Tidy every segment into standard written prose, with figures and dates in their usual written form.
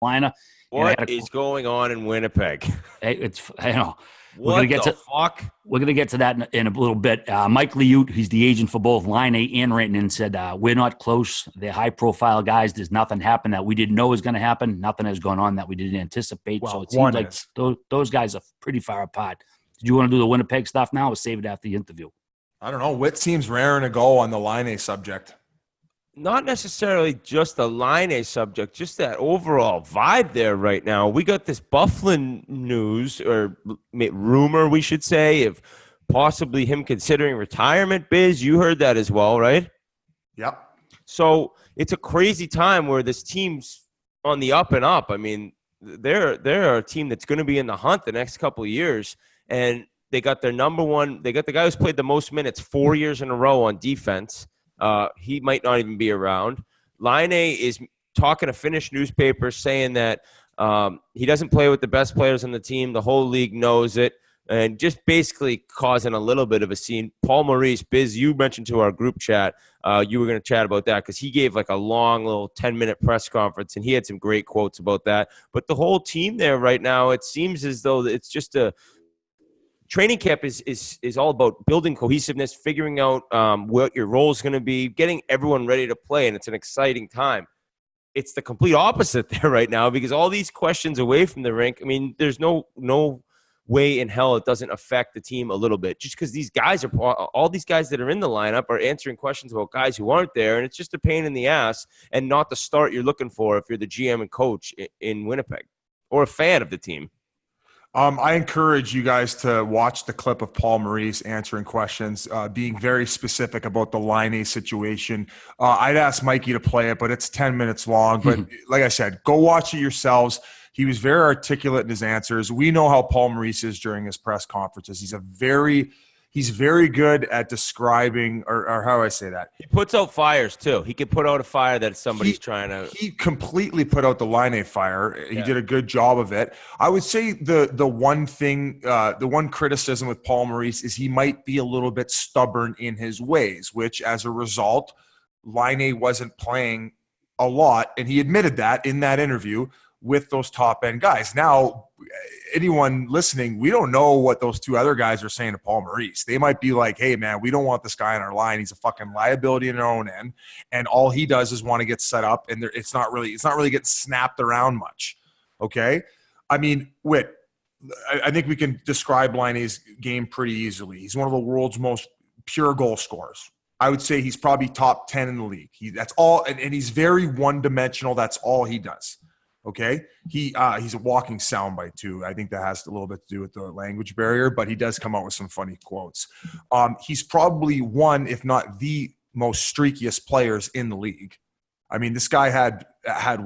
Carolina. What is going on in Winnipeg? It's I know What the fuck? we're gonna get to that in a little bit. Mike Liute, he's the agent for both Laine and Whitney, said we're not close. They're high profile guys. There's nothing happened that we didn't know was going to happen. Nothing has gone on that we didn't anticipate. Well, so it seems like those guys are pretty far apart. Did you want to do the Winnipeg stuff now or save it after the interview? I don't know. Whit seems raring to go on the Laine subject. Not necessarily just the Laine subject, just that overall vibe there right now. We got this Byfuglien news, or rumor, we should say, of possibly him considering retirement. Biz, you heard that as well, right? Yep. So it's a crazy time where this team's on the up and up. I mean, they're a team that's going to be in the hunt the next couple of years, and they got their number one. They got the guy who's played the most minutes 4 years in a row on defense. He might not even be around. Laine is talking to Finnish newspapers saying that he doesn't play with the best players on the team. The whole league knows it, and just basically causing a little bit of a scene. Paul Maurice, Biz, you mentioned to our group chat, you were going to chat about that because he gave like a long little 10-minute press conference, and he had some great quotes about that. But the whole team there right now, it seems as though it's just a – training camp is all about building cohesiveness, figuring out what your role is going to be, getting everyone ready to play, and it's an exciting time. It's the complete opposite there right now because all these questions away from the rink, I mean, there's no way in hell it doesn't affect the team a little bit just because these guys are – all these guys that are in the lineup are answering questions about guys who aren't there, and it's just a pain in the ass and not the start you're looking for if you're the GM and coach in Winnipeg or a fan of the team. I encourage you guys to watch the clip of Paul Maurice answering questions, being very specific about the Laine situation. I'd ask Mikey to play it, but it's 10 minutes long. But like I said, go watch it yourselves. He was very articulate in his answers. We know how Paul Maurice is during his press conferences. He's very good at describing, or how do I say that? He puts out fires, too. He can put out a fire that somebody's trying to – He completely put out the Laine fire. He did a good job of it. I would say the one criticism with Paul Maurice is he might be a little bit stubborn in his ways, which as a result, Laine wasn't playing a lot, and he admitted that in that interview with those top-end guys. Now, anyone listening, we don't know what those two other guys are saying to Paul Maurice. They might be like, hey, man, we don't want this guy on our line. He's a fucking liability in our own end, and all he does is want to get set up, and it's not really getting snapped around much, okay? I mean, Whit, I think we can describe Laine's game pretty easily. He's one of the world's most pure goal scorers. I would say he's probably top 10 in the league. That's all, and he's very one-dimensional. That's all he does. Okay, he's a walking soundbite too. I think that has a little bit to do with the language barrier, but he does come out with some funny quotes. He's probably one, if not the most streakiest players in the league. I mean, this guy had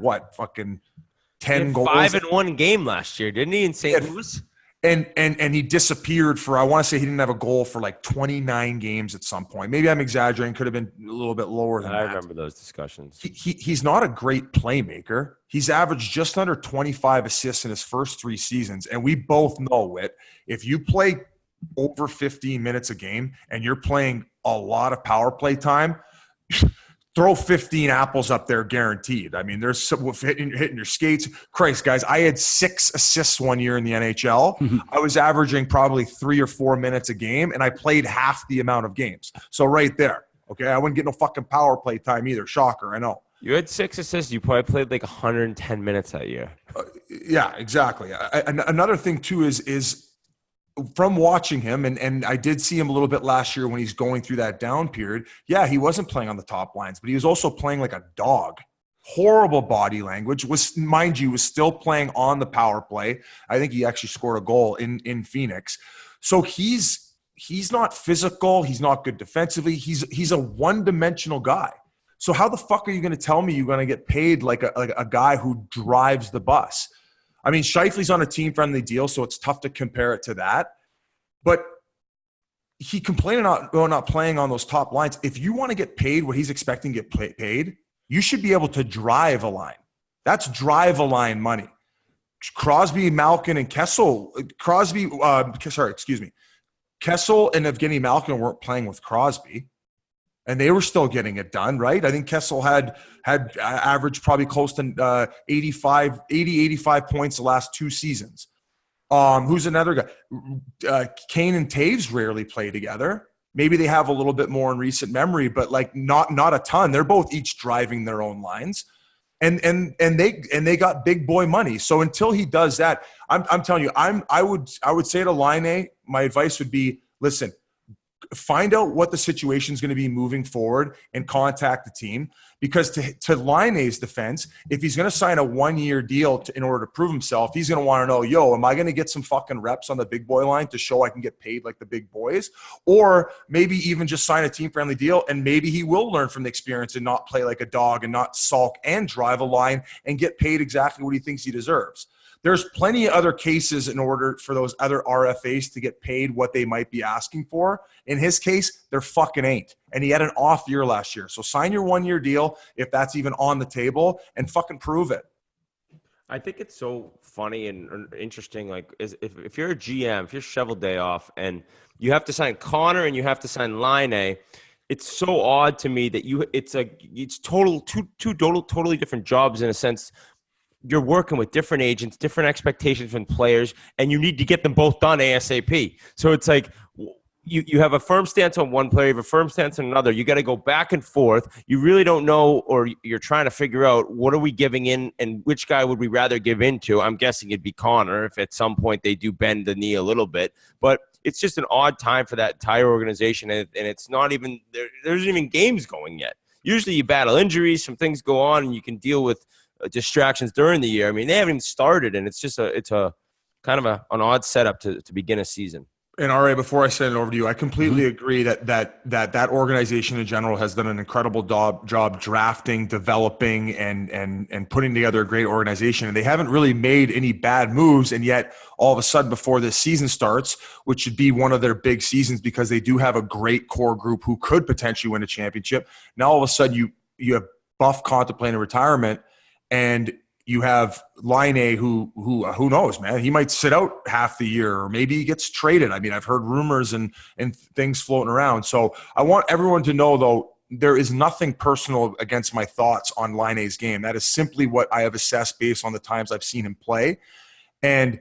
what, fucking 10 goals? 5 in one game last year, didn't he, in St. Louis? And he disappeared for, I want to say he didn't have a goal for like 29 games at some point. Maybe I'm exaggerating. Could have been a little bit lower than that. I remember those discussions. He's not a great playmaker. He's averaged just under 25 assists in his first 3 seasons. And we both know it. If you play over 15 minutes a game and you're playing a lot of power play time, throw 15 apples up there guaranteed. I mean, there's some hitting your skates. Christ, guys, I had 6 assists one year in the NHL. I was averaging probably 3 or 4 minutes a game, and I played half the amount of games. So right there, okay, I wouldn't get no fucking power play time either. Shocker, I know. You had 6 assists. You probably played like 110 minutes that year. Yeah, exactly. Another thing, too, is from watching him, and I did see him a little bit last year when he's going through that down period. Yeah, he wasn't playing on the top lines, but he was also playing like a dog. Horrible body language. Was still playing on the power play. I think he actually scored a goal in Phoenix. So he's not physical. He's not good defensively. He's a one-dimensional guy. So how the fuck are you going to tell me you're going to get paid like a guy who drives the bus? I mean, Scheifele's on a team-friendly deal, so it's tough to compare it to that. But he complained about not playing on those top lines. If you want to get paid what he's expecting to get paid, you should be able to drive a line. That's drive a line money. Crosby, Malkin, and Kessel. Kessel and Evgeny Malkin weren't playing with Crosby. and they were still getting it done, right? I think Kessel had averaged probably close to 85 points the last 2 seasons. Who's another guy? Kane and Taves rarely play together. Maybe they have a little bit more in recent memory, but like not a ton. They're both each driving their own lines. And they got big boy money. So until he does that, I'm telling you, I would say to Laine, my advice would be, listen, find out what the situation is going to be moving forward and contact the team. Because to Laine's defense, if he's going to sign a 1-year deal in order to prove himself, he's going to want to know, yo, am I going to get some fucking reps on the big boy line to show I can get paid like the big boys? Or maybe even just sign a team-friendly deal, and maybe he will learn from the experience and not play like a dog and not sulk and drive a line and get paid exactly what he thinks he deserves. There's plenty of other cases in order for those other RFAs to get paid what they might be asking for. In his case, there fucking ain't. And he had an off year last year. So sign your 1-year deal if that's even on the table and fucking prove it. I think it's so funny and interesting. Like, if you're a GM, if you're shovel day off and you have to sign Connor and you have to sign Laine, it's so odd to me that it's two totally different jobs in a sense. You're working with different agents, different expectations from players, and you need to get them both done ASAP. So it's like you have a firm stance on one player, you have a firm stance on another. You got to go back and forth. You really don't know, or you're trying to figure out what are we giving in and which guy would we rather give into. I'm guessing it'd be Connor if at some point they do bend the knee a little bit. But it's just an odd time for that entire organization, and it's not even – there isn't even games going yet. Usually you battle injuries, some things go on, and you can deal with – distractions during the year. I mean, they haven't even started, and it's a kind of an odd setup to begin a season. And RA, before I send it over to you, I completely agree that organization in general has done an incredible job drafting, developing, and putting together a great organization. And they haven't really made any bad moves. And yet, all of a sudden, before this season starts, which should be one of their big seasons because they do have a great core group who could potentially win a championship. Now, all of a sudden, you have Buff contemplating retirement. And you have Laine, who knows, man? He might sit out half the year, or maybe he gets traded. I mean, I've heard rumors and things floating around. So I want everyone to know, though, there is nothing personal against my thoughts on Laine's game. That is simply what I have assessed based on the times I've seen him play. And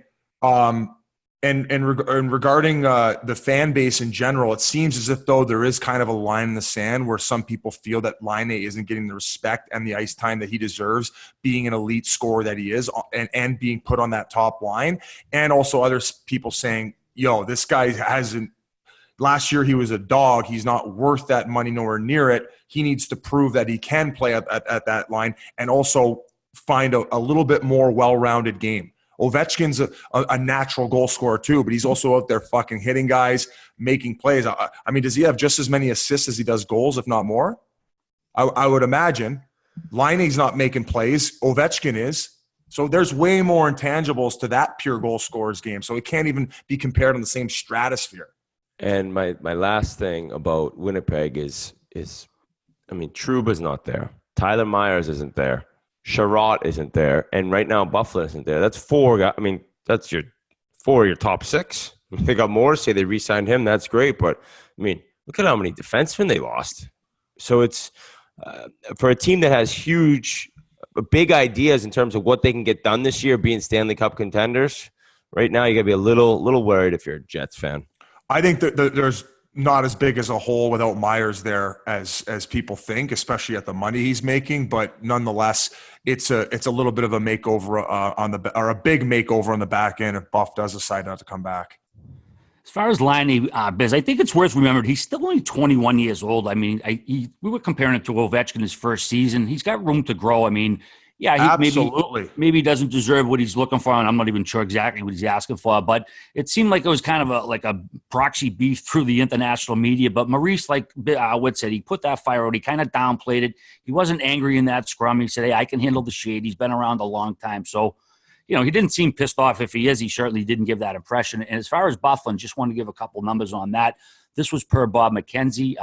regarding the fan base in general, it seems as if though there is kind of a line in the sand where some people feel that Laine isn't getting the respect and the ice time that he deserves, being an elite scorer that he is, and being put on that top line. And also other people saying, yo, this guy hasn't – last year he was a dog. He's not worth that money, nowhere near it. He needs to prove that he can play at that line and also find a little bit more well-rounded game. Ovechkin's a natural goal scorer too, but he's also out there fucking hitting guys, making plays. I mean, does he have just as many assists as he does goals, if not more? I would imagine. Laine's not making plays. Ovechkin is. So there's way more intangibles to that pure goal scorer's game. So it can't even be compared on the same stratosphere. And my last thing about Winnipeg is I mean, Trouba's not there. Tyler Myers isn't there. Sherratt isn't there, and right now Byfuglien isn't there. That's 4 guys. I mean, that's your 4 of your top 6. If they got more, say they re-signed him, that's great. But I mean, look at how many defensemen they lost. So it's for a team that has big ideas in terms of what they can get done this year, being Stanley Cup contenders. Right now, you got to be a little worried if you're a Jets fan. I think that there's not as big as a hole without Myers there as people think, especially at the money he's making. But nonetheless, it's a little bit of a makeover or a big makeover on the back end if Buff does decide not to come back. As far as Laine, Biz, I think it's worth remembering he's still only 21 years old. I mean, we were comparing it to Ovechkin his first season. He's got room to grow. I mean, yeah, maybe he doesn't deserve what he's looking for, and I'm not even sure exactly what he's asking for. But it seemed like it was kind of a proxy beef through the international media. But Maurice, like Wood said, he put that fire out. He kind of downplayed it. He wasn't angry in that scrum. He said, "Hey, I can handle the shade." He's been around a long time, so he didn't seem pissed off. If he is, he certainly didn't give that impression. And as far as Byfuglien, just want to give a couple numbers on that. This was per Bob McKenzie.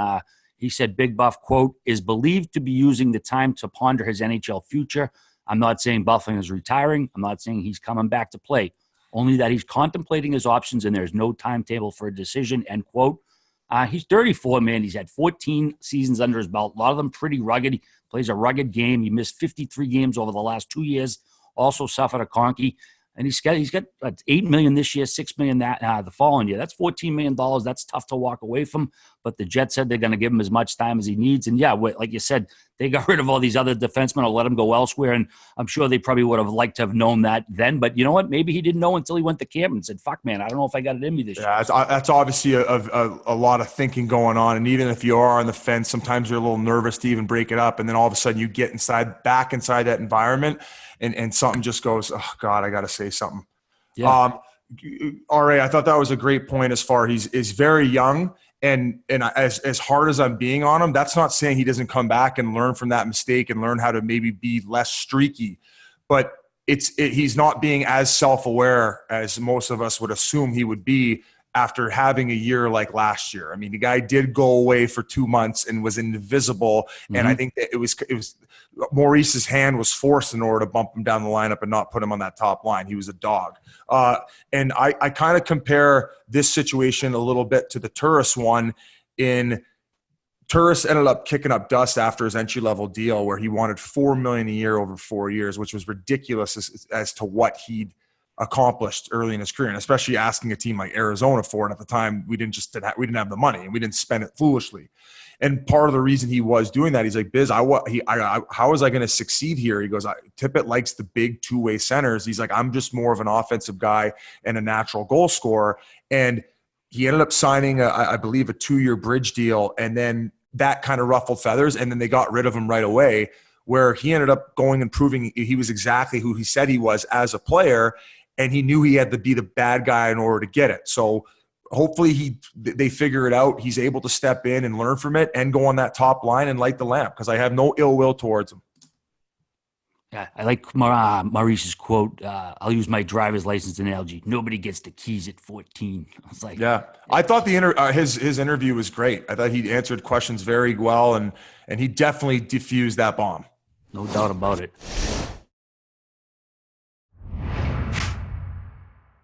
He said, "Big Buff, quote, is believed to be using the time to ponder his NHL future. I'm not saying Byfuglien is retiring. I'm not saying he's coming back to play. Only that he's contemplating his options and there's no timetable for a decision," end quote. He's 34, man. He's had 14 seasons under his belt. A lot of them pretty rugged. He plays a rugged game. He missed 53 games over the last 2 years. Also suffered a conky. And he's got $8 million this year, $6 million the following year. That's $14 million. That's tough to walk away from. But the Jets said they're going to give him as much time as he needs. And yeah, like you said, they got rid of all these other defensemen or let him go elsewhere. And I'm sure they probably would have liked to have known that then. But you know what? Maybe he didn't know until he went to camp and said, "Fuck, man, I don't know if I got it in me this year." Yeah, that's obviously a lot of thinking going on. And even if you are on the fence, sometimes you're a little nervous to even break it up. And then all of a sudden you get back inside that environment, and something just goes, "Oh God, I got to say something." Yeah. RA, I thought that was a great point as far he's very young, and as hard as I'm being on him, that's not saying he doesn't come back and learn from that mistake and learn how to maybe be less streaky, but he's not being as self-aware as most of us would assume he would be after having a year like last year. I mean, the guy did go away for 2 months and was invisible, and I think that it was Maurice's hand was forced in order to bump him down the lineup and not put him on that top line. He was a dog. And I kind of compare this situation a little bit to the Turris one. In Turris ended up kicking up dust after his entry-level deal where he wanted $4 million a year over 4 years, which was ridiculous as to what he'd accomplished early in his career, and especially asking a team like Arizona for it. At the time, we didn't have the money, and we didn't spend it foolishly. And part of the reason he was doing that, he's like, Biz, how was I going to succeed here? He goes, Tippett likes the big two-way centers. He's like, I'm just more of an offensive guy and a natural goal scorer. And he ended up signing, I believe, a 2-year bridge deal, and then that kind of ruffled feathers, and then they got rid of him right away, where he ended up going and proving he was exactly who he said he was as a player, and he knew he had to be the bad guy in order to get it. So hopefully they figure it out. He's able to step in and learn from it and go on that top line and light the lamp, because I have no ill will towards him. Yeah, I like Maurice's quote. I'll use my driver's license analogy. Nobody gets the keys at 14. I was like, yeah. I thought his interview was great. I thought he answered questions very well, and he definitely diffused that bomb. No doubt about it.